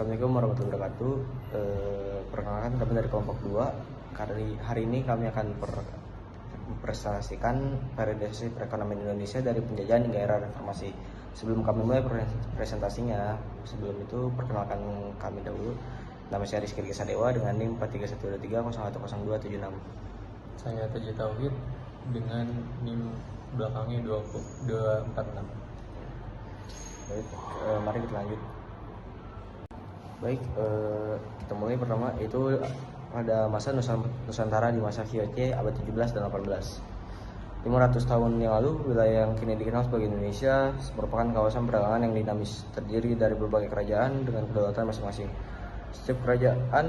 Assalamualaikum warahmatullahi wabarakatuh. Perkenalkan kami dari kelompok 2. Hari ini kami akan mempresentasikan periodisasi perekonomian Indonesia dari penjajahan hingga era reformasi. Sebelum kami mulai presentasinya, sebelum itu perkenalkan kami dahulu. Nama saya Rizky Sadewa dengan NIM 431230100276. Saya Teji Tauhid dengan NIM belakangnya 246. Baik, mari kita lanjut. Baik, kita mulai pertama itu pada masa Nusantara di masa VOC abad 17 dan 18. 500 tahun yang lalu, wilayah yang kini dikenal sebagai Indonesia merupakan kawasan perdagangan yang dinamis, terdiri dari berbagai kerajaan dengan kedaulatan masing-masing. Setiap kerajaan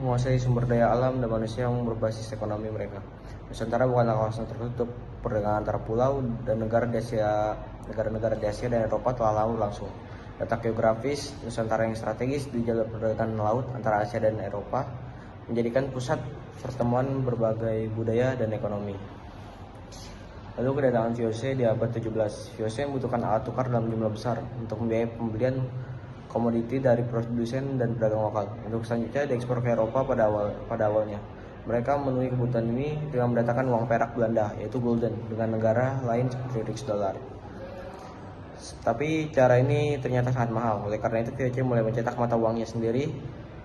menguasai sumber daya alam dan manusia yang berbasis ekonomi mereka. Nusantara bukanlah kawasan tertutup, perdagangan antara pulau dan negara-negara di Asia dan Eropa telah lama berlangsung. Letak geografis Nusantara yang strategis di jalur perdagangan laut antara Asia dan Eropa menjadikan pusat pertemuan berbagai budaya dan ekonomi. Lalu kedatangan VOC di abad 17. VOC membutuhkan alat tukar dalam jumlah besar untuk membiayai pembelian komoditi dari produsen dan pedagang lokal. Untuk selanjutnya diekspor ke Eropa pada awalnya. Mereka memenuhi kebutuhan ini dengan mendatangkan uang perak Belanda, yaitu gulden, dengan negara lain seperti Rix dollar. Tapi cara ini ternyata sangat mahal. Oleh karena itu VOC mulai mencetak mata uangnya sendiri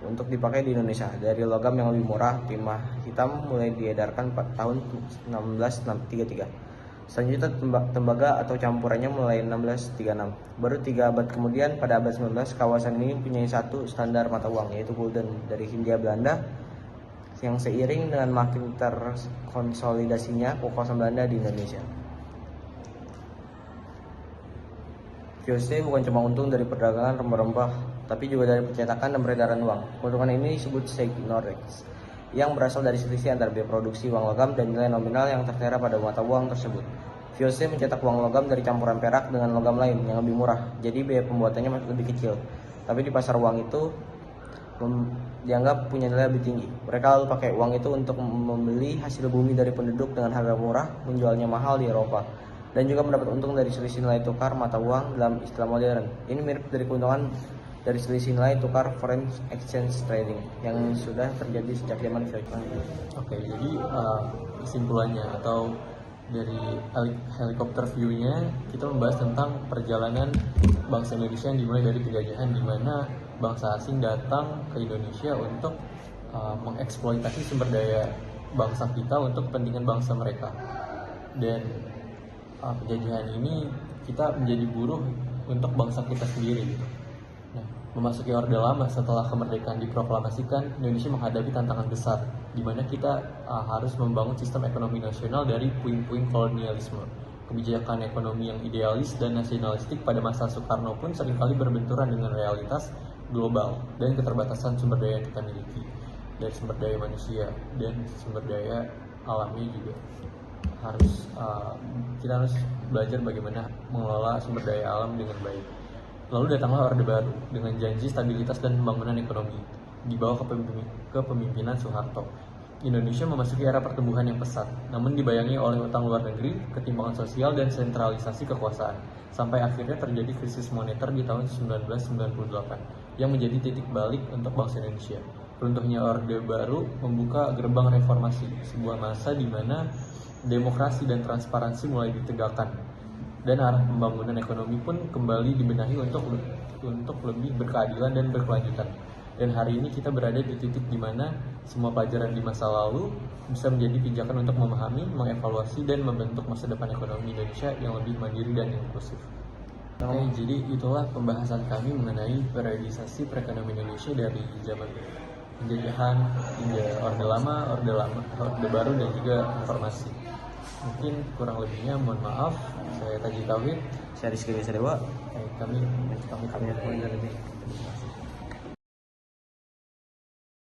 untuk dipakai di Indonesia. Dari logam yang lebih murah, timah hitam mulai diedarkan tahun 1633. Selanjutnya tembaga atau campurannya mulai 1636. Baru 3 abad kemudian pada abad 19 kawasan ini mempunyai satu standar mata uang, yaitu gulden dari Hindia Belanda, yang seiring dengan makin terkonsolidasinya kekuasaan Belanda di Indonesia. VOC bukan cuma untung dari perdagangan rempah-rempah, tapi juga dari pencetakan dan peredaran uang. Keuntungan ini disebut Seynorex, yang berasal dari selisih antara biaya produksi uang logam dan nilai nominal yang tertera pada mata uang tersebut. VOC mencetak uang logam dari campuran perak dengan logam lain yang lebih murah, jadi biaya pembuatannya lebih kecil. Tapi di pasar uang itu dianggap punya nilai lebih tinggi. Mereka lalu pakai uang itu untuk membeli hasil bumi dari penduduk dengan harga murah, menjualnya mahal di Eropa, dan juga mendapat untung dari selisih nilai tukar mata uang dalam istilah modern. Ini mirip dari keuntungan dari selisih nilai tukar foreign exchange trading yang sudah terjadi sejak zaman VOC. Oke, jadi kesimpulannya atau dari helikopter view-nya kita membahas tentang perjalanan bangsa Indonesia yang dimulai dari penjajahan, di mana bangsa asing datang ke Indonesia untuk mengeksploitasi sumber daya bangsa kita untuk kepentingan bangsa mereka. Dan penjajahan ini kita menjadi buruh untuk bangsa kita sendiri gitu. Nah, memasuki Orde Lama setelah kemerdekaan diproklamasikan, Indonesia menghadapi tantangan besar, di mana kita harus membangun sistem ekonomi nasional dari puing-puing kolonialisme. Kebijakan ekonomi yang idealis dan nasionalistik pada masa Soekarno pun seringkali berbenturan dengan realitas global dan keterbatasan sumber daya yang kita miliki, dari sumber daya manusia dan sumber daya alamnya juga. Kita harus belajar bagaimana mengelola sumber daya alam dengan baik. Lalu datanglah Orde Baru dengan janji stabilitas dan pembangunan ekonomi di bawah kepemimpinan Soeharto. Indonesia memasuki era pertumbuhan yang pesat, namun dibayangi oleh utang luar negeri, ketimpangan sosial, dan sentralisasi kekuasaan, sampai akhirnya terjadi krisis moneter di tahun 1998 yang menjadi titik balik untuk bangsa Indonesia. Runtuhnya Orde Baru membuka gerbang reformasi, sebuah masa di mana demokrasi dan transparansi mulai ditegakkan, dan arah pembangunan ekonomi pun kembali dibenahi untuk lebih berkeadilan dan berkelanjutan. Dan hari ini kita berada di titik di mana semua pelajaran di masa lalu bisa menjadi pijakan untuk memahami, mengevaluasi, dan membentuk masa depan ekonomi Indonesia yang lebih mandiri dan inklusif. Oke, jadi itulah pembahasan kami mengenai periodisasi perekonomian Indonesia dari zaman penjajahan hingga Orde Lama, Orde Baru, dan juga reformasi. Mungkin kurang lebihnya mohon maaf. Saya Taji Tauhid. Saya Rizky Sadewa. Kami lebih.